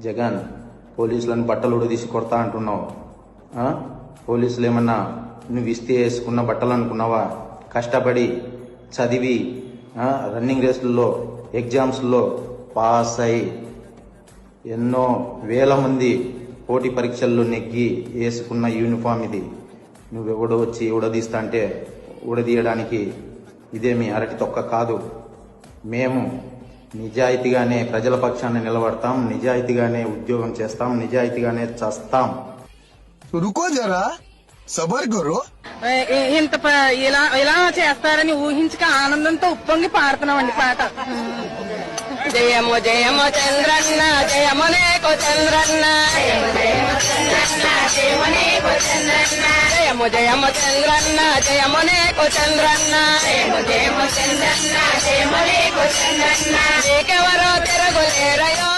జగన్, పోలీసులను బట్టలు ఉడదీసి కొడతా అంటున్నావు. పోలీసులు ఏమన్నా నువ్వు ఇస్తే వేసుకున్న బట్టలు అనుకున్నావా? కష్టపడి చదివి రన్నింగ్ రేసుల్లో ఎగ్జామ్స్లో పాస్ అయి ఎన్నో వేల మంది పోటీ పరీక్షల్లో నెగ్గి వేసుకున్న యూనిఫామ్ ఇది. నువ్వెవడో వచ్చి ఉడదీస్తా అంటే ఉడదీయడానికి ఇదేమి అరటి తొక్క కాదు. మేము నిజాయితీగానే ప్రజల పక్షాన్ని నిలబడతాం, నిజాయితీగానే ఉద్యోగం చేస్తాం, నిజాయితీగానే చస్తాం. రుకో జరా సబర్ కరో. ఇంత ఇలా చేస్తారని ఊహించక ఆనందంతో ఉప్పొంగి పాడుతున్నామండి పాట. జయము జయము చంద్రన్న జయము నీకు చంద్రన్న, జయము జయము చంద్రన్న జయము నీకు చంద్రన్న, నీకెవరో తిరగులేరయో.